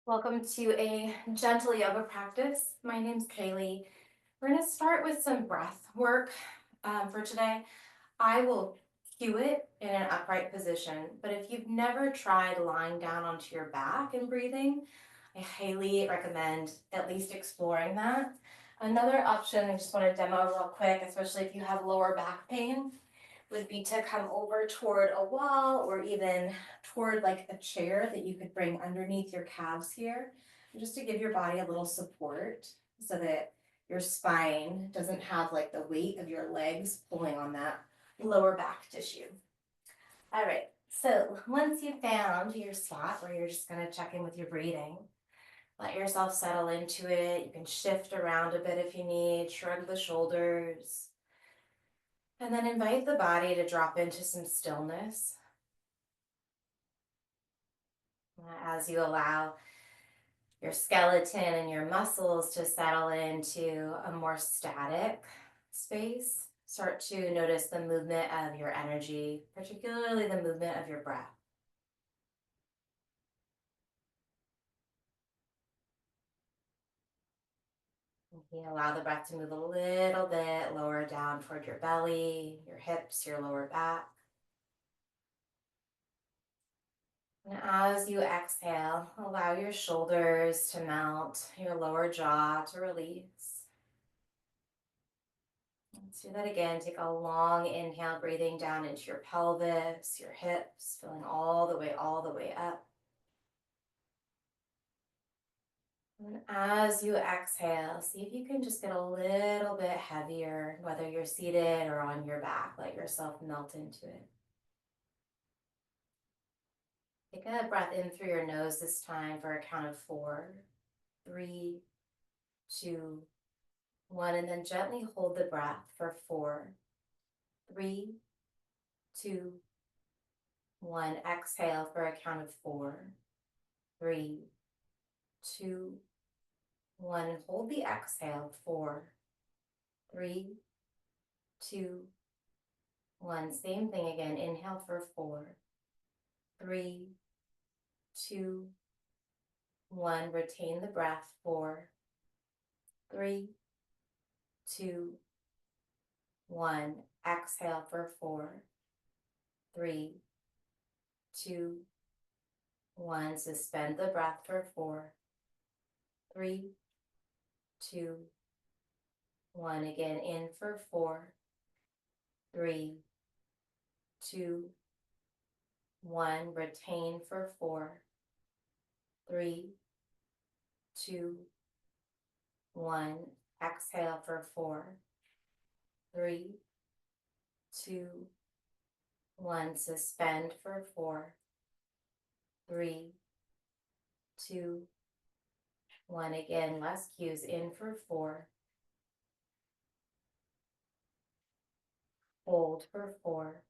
Welcome to a gentle yoga practice. My name's Kaylee. We're going to start with some breath work for today. I will cue it in an upright position, but if you've never tried lying down onto your back and breathing, I highly recommend at least exploring that. Another option I just want to demo real quick, especially if you have lower back pain, would be to come over toward a wall or even toward like a chair that you could bring underneath your calves here, just to give your body a little support so that your spine doesn't have like the weight of your legs pulling on that lower back tissue. All right, so once you've found your spot where you're just gonna check in with your breathing, let yourself settle into it. You can shift around a bit if you need, shrug the shoulders, and then invite the body to drop into some stillness as you allow your skeleton and your muscles to settle into a more static space. Start to notice the movement of your energy, particularly the movement of your breath. You allow the breath to move a little bit lower down toward your belly, your hips, your lower back. And as you exhale, allow your shoulders to melt, your lower jaw to release. Let's do that again. Take a long inhale, breathing down into your pelvis, your hips, filling all the way up. And as you exhale, see if you can just get a little bit heavier, whether you're seated or on your back. Let yourself melt into it. Take a breath in through your nose this time for a count of 4, 3, 2, 1, and then gently hold the breath for 4, 3, 2, 1. Exhale for a count of 4, 3, 2, 1. And hold the exhale. 4, 3, 2, 1. Same thing again. Inhale for 4, 3, 2, 1. Retain the breath. 4, 3, 2, 1. Exhale for 4, 3, 2, 1. Suspend the breath for 4, 3, 2, 1. Again, in for 4, 3, 2, 1. Retain for 4, 3, 2, 1. Exhale for 4, 3, 2, 1. Suspend for 4, 3, 2, 1. Again, last cues. In for 4, hold for 4,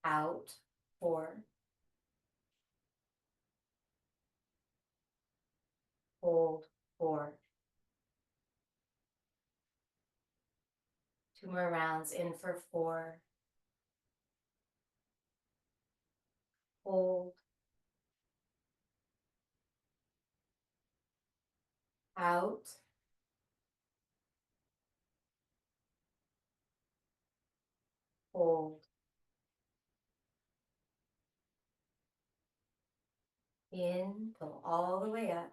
out 4, hold 4. 2 more rounds. In for 4, hold, out, hold, in, pull all the way up.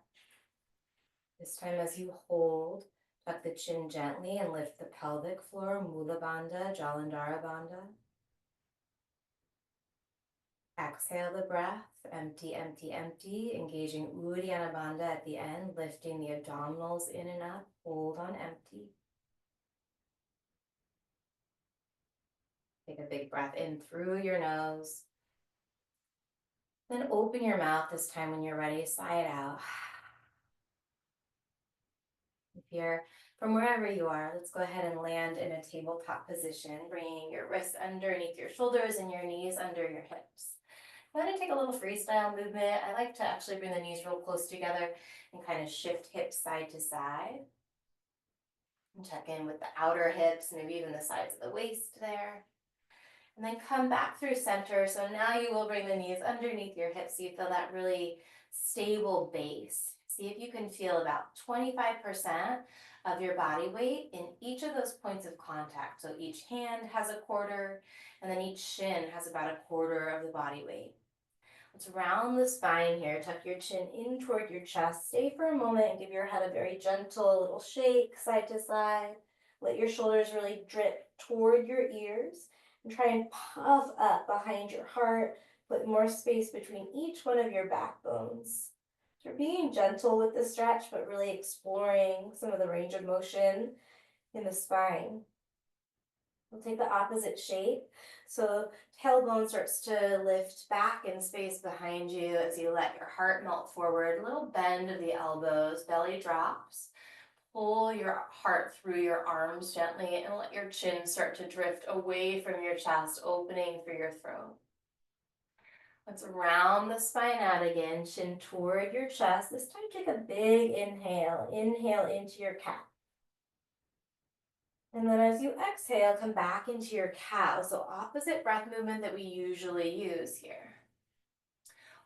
This time as you hold, tuck the chin gently and lift the pelvic floor, Mula Bandha, Jalandhara Bandha. Exhale the breath, empty, empty, empty, engaging Uddiyana Bandha at the end, lifting the abdominals in and up, hold on empty. Take a big breath in through your nose. Then open your mouth this time when you're ready, sigh it out. If you're from wherever you are, let's go ahead and land in a tabletop position, bringing your wrists underneath your shoulders and your knees under your hips. I'm going to take a little freestyle movement. I like to actually bring the knees real close together and kind of shift hips side to side. And check in with the outer hips, maybe even the sides of the waist there. And then come back through center. So now you will bring the knees underneath your hips so you feel that really stable base. See if you can feel about 25% of your body weight in each of those points of contact. So each hand has a quarter, and then each shin has about a quarter of the body weight. Let's round the spine here. Tuck your chin in toward your chest. Stay for a moment and give your head a very gentle little shake side to side. Let your shoulders really drip toward your ears. And try and puff up behind your heart. Put more space between each one of your backbones. So we're being gentle with the stretch, but really exploring some of the range of motion in the spine. We'll take the opposite shape. So tailbone starts to lift back in space behind you as you let your heart melt forward. A little bend of the elbows, belly drops. Pull your heart through your arms gently and let your chin start to drift away from your chest, opening through your throat. Let's round the spine out again, chin toward your chest. This time take a big inhale. Inhale into your cat. And then as you exhale, come back into your cow. So opposite breath movement that we usually use here.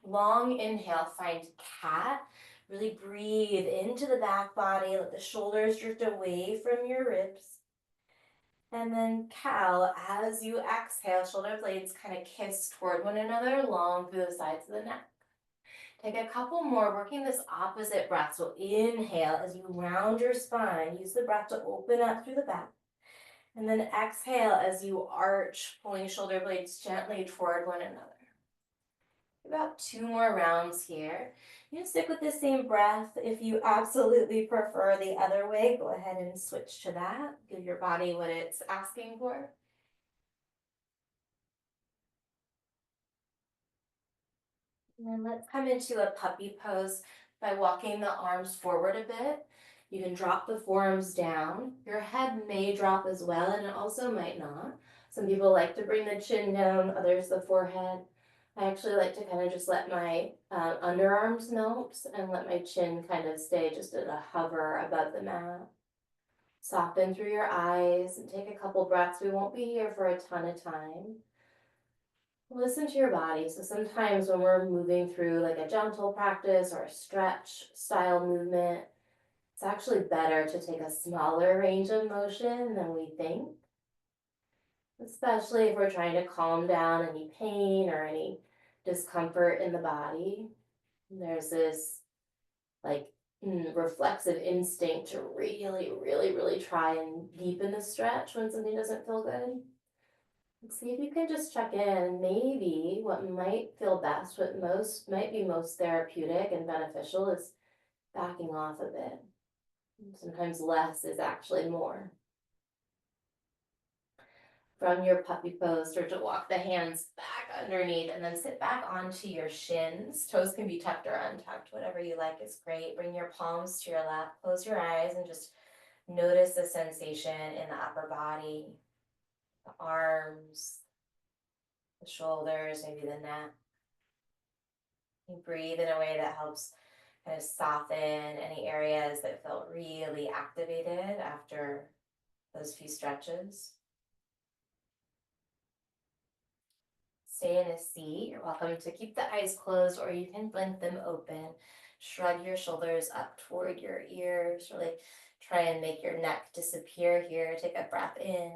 Long inhale, find cat. Really breathe into the back body. Let the shoulders drift away from your ribs. And then cow, as you exhale, shoulder blades kind of kiss toward one another, long through the sides of the neck. Take a couple more, working this opposite breath. So inhale as you round your spine. Use the breath to open up through the back. And then exhale as you arch, pulling shoulder blades gently toward one another. About 2 more rounds here. You can stick with the same breath. If you absolutely prefer the other way, go ahead and switch to that. Give your body what it's asking for. And then let's come into a puppy pose by walking the arms forward a bit. You can drop the forearms down. Your head may drop as well, and it also might not. Some people like to bring the chin down, others the forehead. I actually like to kind of just let my underarms melt and let my chin kind of stay just at a hover above the mat. Soften through your eyes and take a couple breaths. We won't be here for a ton of time. Listen to your body. So sometimes when we're moving through like a gentle practice or a stretch style movement, it's actually better to take a smaller range of motion than we think, especially if we're trying to calm down any pain or any discomfort in the body. There's this like reflexive instinct to really try and deepen the stretch when something doesn't feel good. See if you can just check in. Maybe what might feel best, what might be most therapeutic and beneficial is backing off a bit. Sometimes less is actually more. From your puppy pose, start to walk the hands back underneath and then sit back onto your shins. Toes can be tucked or untucked, whatever you like is great. Bring your palms to your lap, close your eyes, and just notice the sensation in the upper body, the arms, the shoulders, maybe the neck. You breathe in a way that helps kind of soften any areas that felt really activated after those few stretches. Stay in a seat. You're welcome to keep the eyes closed or you can blink them open. Shrug your shoulders up toward your ears. Really try and make your neck disappear here. Take a breath in.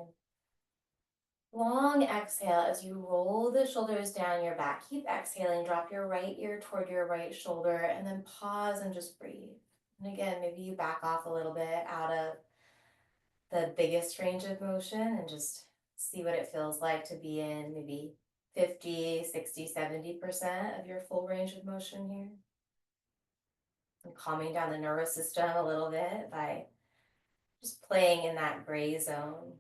Long exhale as you roll the shoulders down your back. Keep exhaling. Drop your right ear toward your right shoulder and then pause and just breathe. And again, maybe you back off a little bit out of the biggest range of motion and just see what it feels like to be in maybe 50, 60, 70% of your full range of motion here. And calming down the nervous system a little bit by just playing in that gray zone.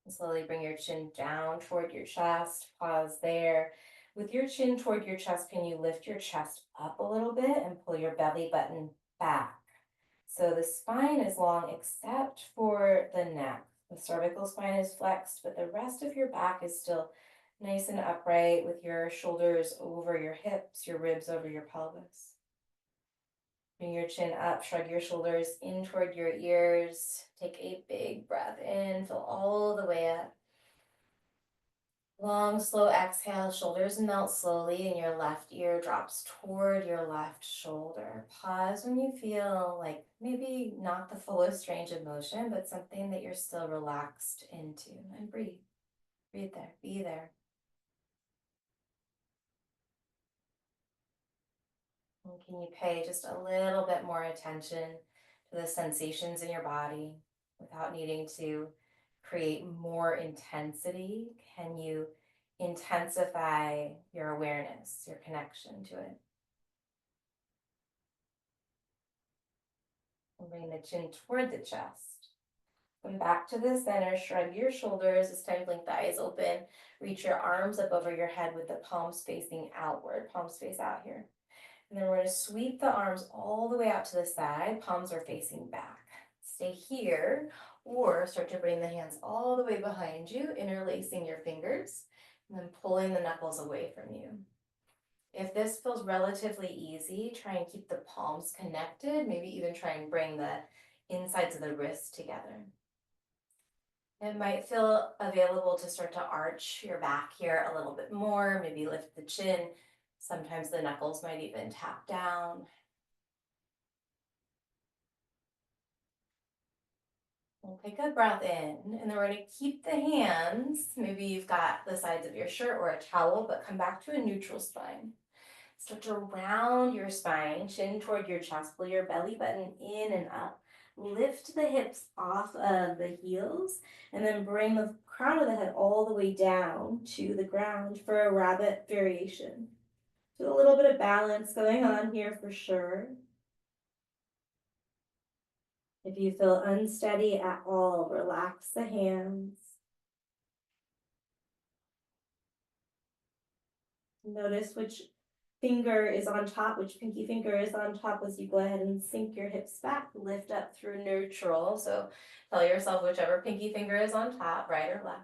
And slowly bring your chin down toward your chest. Pause there. With your chin toward your chest, can you lift your chest up a little bit and pull your belly button back? So the spine is long except for the neck. The cervical spine is flexed, but the rest of your back is still nice and upright with your shoulders over your hips, your ribs over your pelvis. Bring your chin up, shrug your shoulders in toward your ears. Take a big breath in, fill all the way up. Long, slow exhale, shoulders melt slowly, and your left ear drops toward your left shoulder. Pause when you feel like maybe not the fullest range of motion, but something that you're still relaxed into. And breathe. Breathe there. Be there. And can you pay just a little bit more attention to the sensations in your body without needing to create more intensity? Can you intensify your awareness, your connection to it? And bring the chin toward the chest. Come back to the center, shrug your shoulders. This time blink the eyes open. Reach your arms up over your head with the palms facing outward. Palms face out here. And then we're going to sweep the arms all the way out to the side. Palms are facing back. Stay here, or start to bring the hands all the way behind you, interlacing your fingers, and then pulling the knuckles away from you. If this feels relatively easy, try and keep the palms connected, maybe even try and bring the insides of the wrists together. It might feel available to start to arch your back here a little bit more, maybe lift the chin. Sometimes the knuckles might even tap down. We'll take a breath in, and then we're going to keep the hands. Maybe you've got the sides of your shirt or a towel, but come back to a neutral spine. Start to round your spine, chin toward your chest, pull your belly button in and up. Lift the hips off of the heels, and then bring the crown of the head all the way down to the ground for a rabbit variation. So a little bit of balance going on here for sure. If you feel unsteady at all, relax the hands. Notice which finger is on top, which pinky finger is on top as you go ahead and sink your hips back, lift up through neutral. So tell yourself whichever pinky finger is on top, right or left.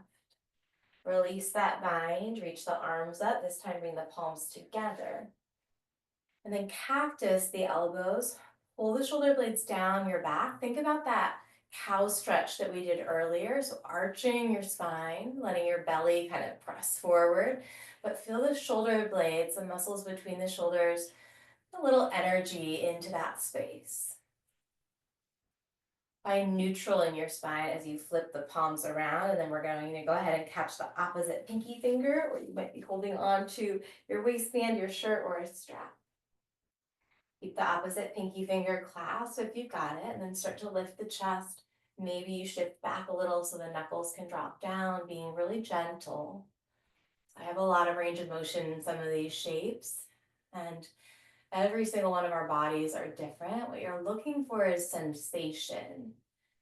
Release that bind, reach the arms up. This time bring the palms together. And then cactus the elbows. Pull the shoulder blades down your back. Think about that cow stretch that we did earlier. So arching your spine, letting your belly kind of press forward, but feel the shoulder blades, the muscles between the shoulders, a little energy into that space. Find neutral in your spine as you flip the palms around, and then we're going to go ahead and catch the opposite pinky finger, or you might be holding on to your waistband, your shirt, or a strap. Keep the opposite pinky finger clasped if you've got it, and then start to lift the chest. Maybe you shift back a little so the knuckles can drop down, being really gentle. I have a lot of range of motion in some of these shapes, and every single one of our bodies are different. What you're looking for is sensation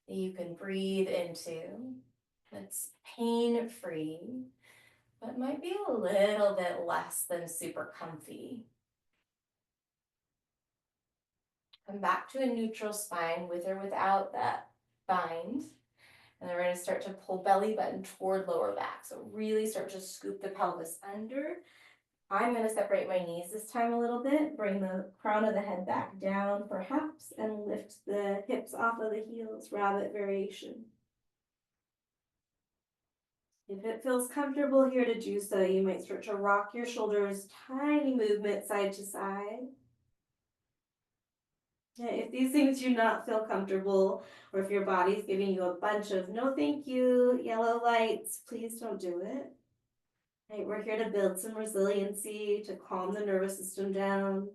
that you can breathe into. That's pain-free, but might be a little bit less than super comfy. Come back to a neutral spine with or without that bind. And then we're going to start to pull belly button toward lower back. So really start to scoop the pelvis under. I'm going to separate my knees this time a little bit, bring the crown of the head back down perhaps, and lift the hips off of the heels, rabbit variation. If it feels comfortable here to do so, you might start to rock your shoulders, tiny movement side to side. If these things do not feel comfortable, or if your body's giving you a bunch of no thank you, yellow lights, please don't do it. Right, we're here to build some resiliency, to calm the nervous system down,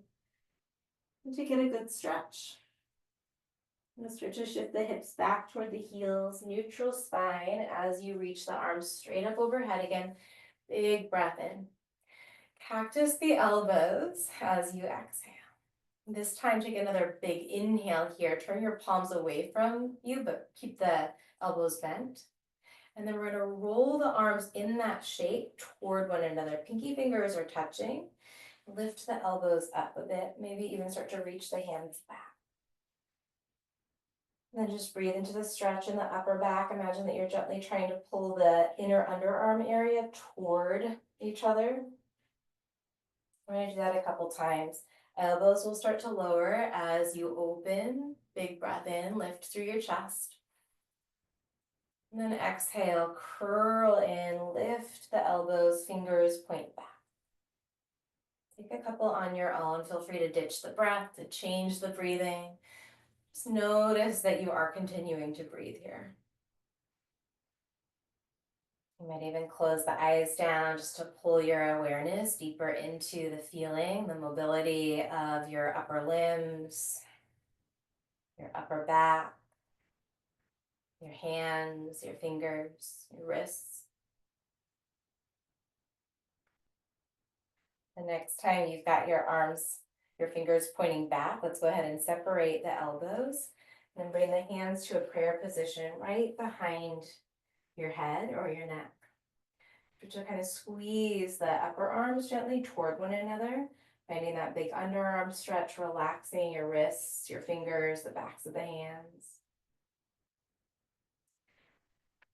and to get a good stretch. And start to shift the hips back toward the heels, neutral spine as you reach the arms straight up overhead again. Big breath in. Cactus the elbows as you exhale. This time, take another big inhale here. Turn your palms away from you, but keep the elbows bent. And then we're going to roll the arms in that shape toward one another. Pinky fingers are touching. Lift the elbows up a bit. Maybe even start to reach the hands back. And then just breathe into the stretch in the upper back. Imagine that you're gently trying to pull the inner underarm area toward each other. We're going to do that a couple times. Elbows will start to lower as you open. Big breath in, lift through your chest. And then exhale, curl in, lift the elbows, fingers point back. Take a couple on your own. Feel free to ditch the breath, to change the breathing. Just notice that you are continuing to breathe here. You might even close the eyes down just to pull your awareness deeper into the feeling, the mobility of your upper limbs, your upper back, your hands, your fingers, your wrists. The next time you've got your arms, your fingers pointing back, let's go ahead and separate the elbows and then bring the hands to a prayer position right behind your head or your neck. To kind of squeeze the upper arms gently toward one another, finding that big underarm stretch, relaxing your wrists, your fingers, the backs of the hands.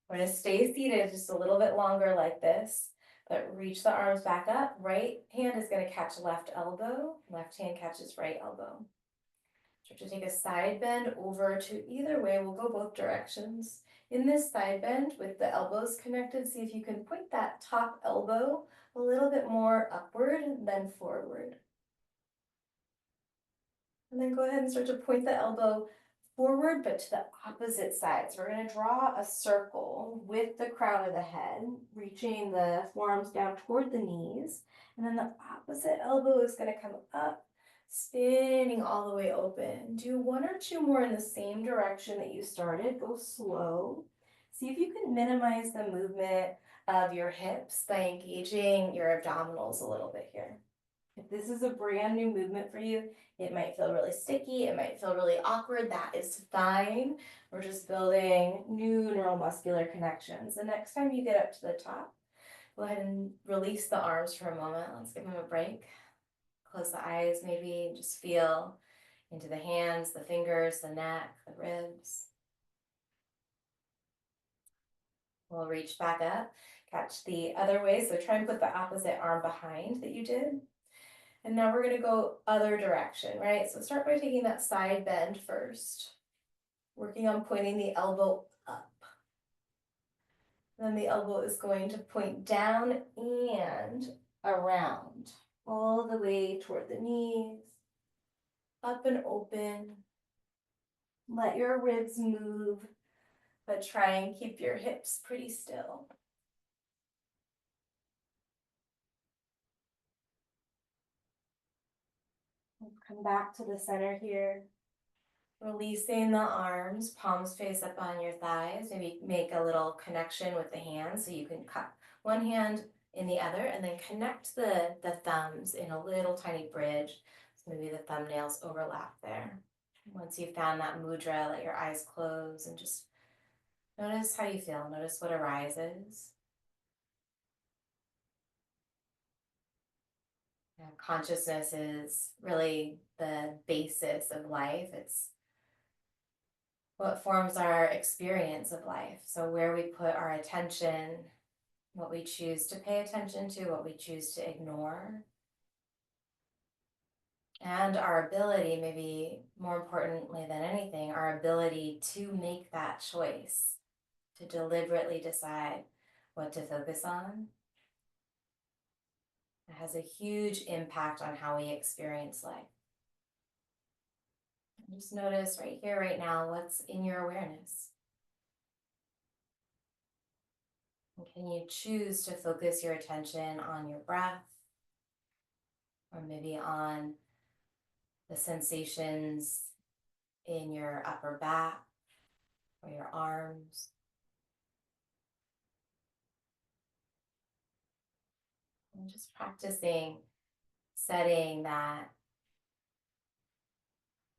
We're going to stay seated just a little bit longer like this, but reach the arms back up. Right hand is going to catch left elbow, left hand catches right elbow. Start to take a side bend over to either way. We'll go both directions. In this side bend with the elbows connected, see if you can point that top elbow a little bit more upward than forward. And then go ahead and start to point the elbow forward, but to the opposite side. So we're going to draw a circle with the crown of the head, reaching the forearms down toward the knees. And then the opposite elbow is going to come up, spinning all the way open. Do one or two more in the same direction that you started. Go slow. See if you can minimize the movement of your hips by engaging your abdominals a little bit here. If this is a brand new movement for you, it might feel really sticky, it might feel really awkward. That is fine. We're just building new neuromuscular connections. The next time you get up to the top, go ahead and release the arms for a moment. Let's give them a break. Close the eyes maybe, and just feel into the hands, the fingers, the neck, the ribs. We'll reach back up, catch the other way. So try and put the opposite arm behind that you did. And now we're going to go other direction, right? So start by taking that side bend first, working on pointing the elbow up. Then the elbow is going to point down and around, all the way toward the knees, up and open. Let your ribs move, but try and keep your hips pretty still. Come back to the center here. Releasing the arms, palms face up on your thighs. Maybe make a little connection with the hands so you can cut one hand in the other and then connect the thumbs in a little tiny bridge. So maybe the thumbnails overlap there. Once you've found that mudra, let your eyes close and just notice how you feel. Notice what arises. Consciousness is really the basis of life. It's what forms our experience of life. So where we put our attention, what we choose to pay attention to, what we choose to ignore, and our ability, maybe more importantly than anything, our ability to make that choice, to deliberately decide what to focus on. It has a huge impact on how we experience life. Just notice right here, right now, what's in your awareness. And can you choose to focus your attention on your breath, or maybe on the sensations in your upper back or your arms? And just practicing setting that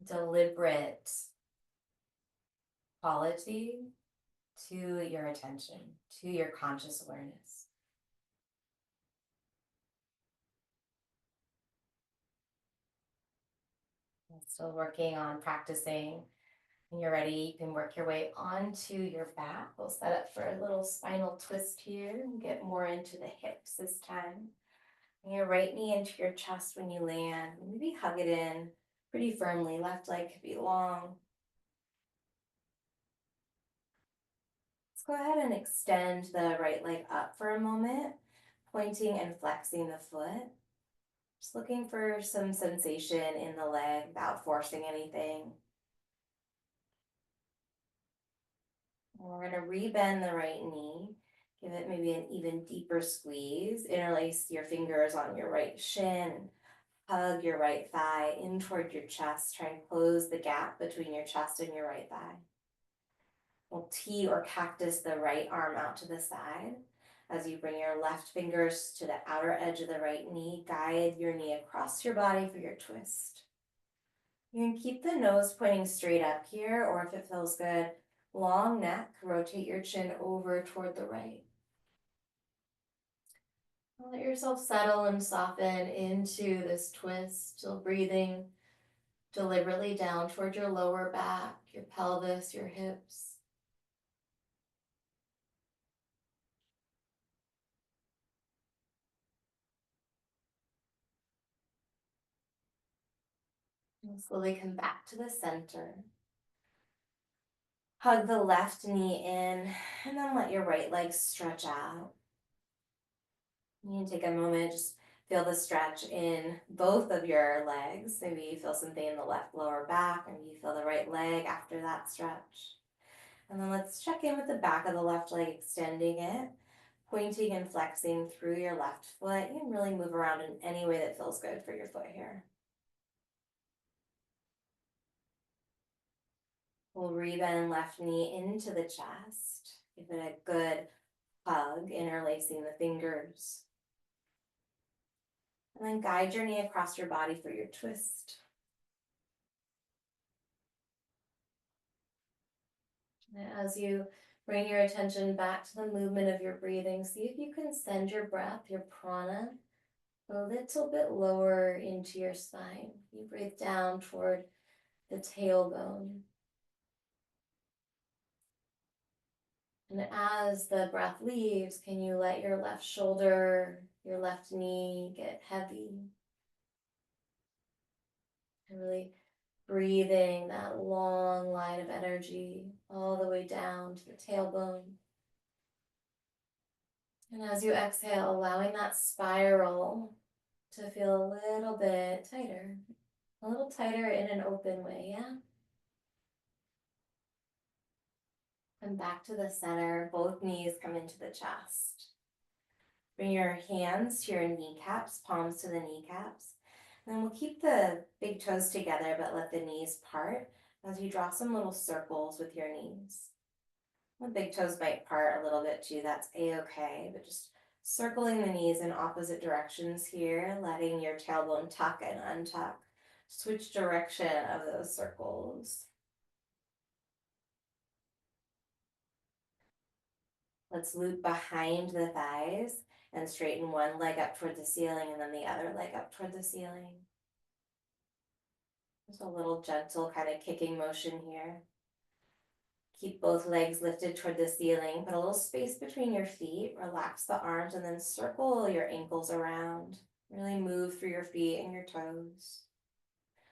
deliberate quality to your attention, to your conscious awareness. I'm still working on practicing. When you're ready, you can work your way onto your back. We'll set up for a little spinal twist here and get more into the hips this time. Bring your right knee into your chest when you land. Maybe hug it in pretty firmly. Left leg could be long. Let's go ahead and extend the right leg up for a moment, pointing and flexing the foot. Just looking for some sensation in the leg without forcing anything. We're going to rebend the right knee. Give it maybe an even deeper squeeze. Interlace your fingers on your right shin. Hug your right thigh in toward your chest. Try and close the gap between your chest and your right thigh. We'll T or cactus the right arm out to the side. As you bring your left fingers to the outer edge of the right knee, guide your knee across your body for your twist. You can keep the nose pointing straight up here, or if it feels good, long neck, rotate your chin over toward the right. Let yourself settle and soften into this twist, still breathing deliberately down toward your lower back, your pelvis, your hips. And slowly come back to the center. Hug the left knee in, and then let your right leg stretch out. You can take a moment, just feel the stretch in both of your legs. Maybe you feel something in the left lower back, maybe you feel the right leg after that stretch. And then let's check in with the back of the left leg, extending it, pointing and flexing through your left foot. You can really move around in any way that feels good for your foot here. We'll rebend left knee into the chest. Give it a good hug, interlacing the fingers. And then guide your knee across your body for your twist. And as you bring your attention back to the movement of your breathing, see if you can send your breath, your prana, a little bit lower into your spine. You breathe down toward the tailbone. And as the breath leaves, can you let your left shoulder, your left knee get heavy? And really breathing that long line of energy all the way down to the tailbone. And as you exhale, allowing that spiral to feel a little bit tighter. A little tighter in an open way, yeah? And back to the center, both knees come into the chest. Bring your hands to your kneecaps, palms to the kneecaps. And then we'll keep the big toes together, but let the knees part as you draw some little circles with your knees. The big toes might part a little bit too, that's a-okay, but just circling the knees in opposite directions here, letting your tailbone tuck and untuck. Switch direction of those circles. Let's loop behind the thighs and straighten one leg up toward the ceiling and then the other leg up toward the ceiling. Just a little gentle kind of kicking motion here. Keep both legs lifted toward the ceiling. Put a little space between your feet. Relax the arms and then circle your ankles around. Really move through your feet and your toes.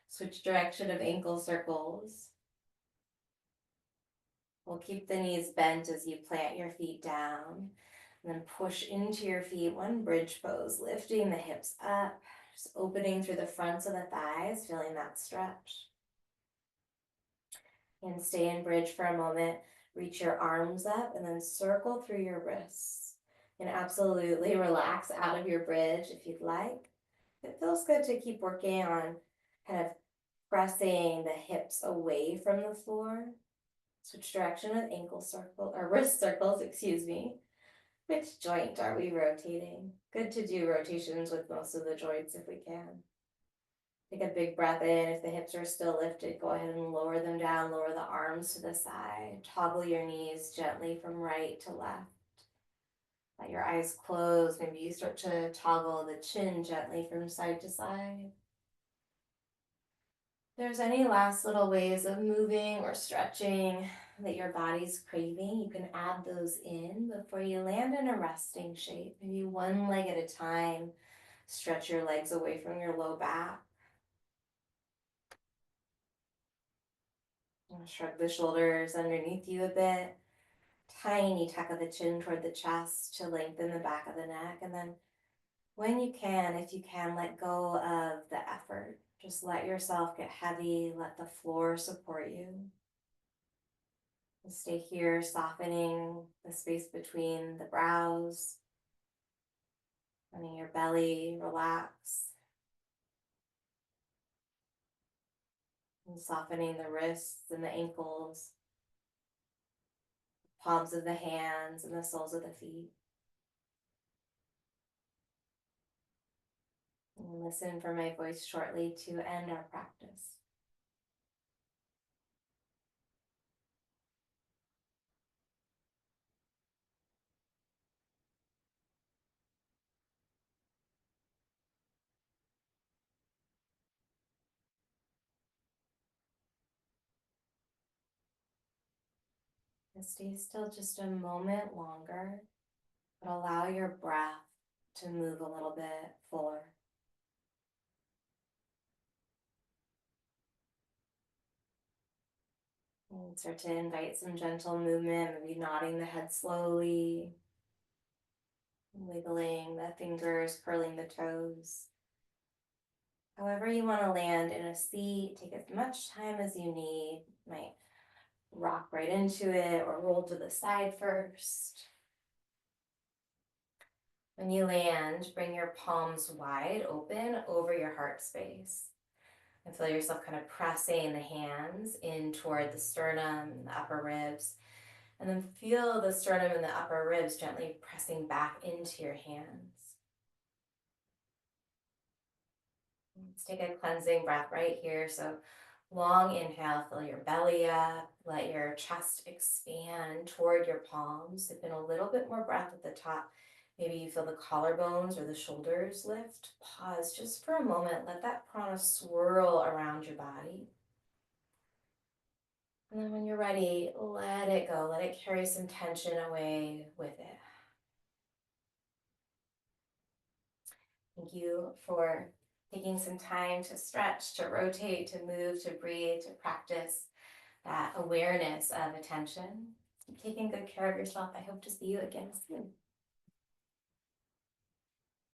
Switch direction of ankle circles. We'll keep the knees bent as you plant your feet down. And then push into your feet, one bridge pose, lifting the hips up, just opening through the fronts of the thighs, feeling that stretch. And stay in bridge for a moment. Reach your arms up and then circle through your wrists. And absolutely relax out of your bridge if you'd like. It feels good to keep working on kind of pressing the hips away from the floor. Switch direction with ankle circle or wrist circles, excuse me. Which joint are we rotating? Good to do rotations with most of the joints if we can. Take a big breath in. If the hips are still lifted, go ahead and lower them down, lower the arms to the side. Toggle your knees gently from right to left. Let your eyes close. Maybe you start to toggle the chin gently from side to side. If there's any last little ways of moving or stretching that your body's craving, you can add those in before you land in a resting shape, maybe one leg at a time. Stretch your legs away from your low back. Shrug the shoulders underneath you a bit. Tiny tuck of the chin toward the chest to lengthen the back of the neck. And then when you can, if you can, let go of the effort. Just let yourself get heavy. Let the floor support you. And stay here, softening the space between the brows, letting your belly relax, and softening the wrists and the ankles, palms of the hands and the soles of the feet. And listen for my voice shortly to end our practice. And stay still just a moment longer, but allow your breath to move a little bit fuller. And start to invite some gentle movement, maybe nodding the head slowly, wiggling the fingers, curling the toes. However you want to land in a seat, take as much time as you need. Might rock right into it or roll to the side first. When you land, bring your palms wide open over your heart space. And feel yourself kind of pressing the hands in toward the sternum and the upper ribs. And then feel the sternum and the upper ribs gently pressing back into your hands. Let's take a cleansing breath right here. So long inhale, fill your belly up, let your chest expand toward your palms. Dip in a little bit more breath at the top. Maybe you feel the collarbones or the shoulders lift. Pause just for a moment. Let that prana swirl around your body. And then when you're ready, let it go. Let it carry some tension away with it. Thank you for taking some time to stretch, to rotate, to move, to breathe, to practice that awareness of attention. Keep taking good care of yourself. I hope to see you again soon.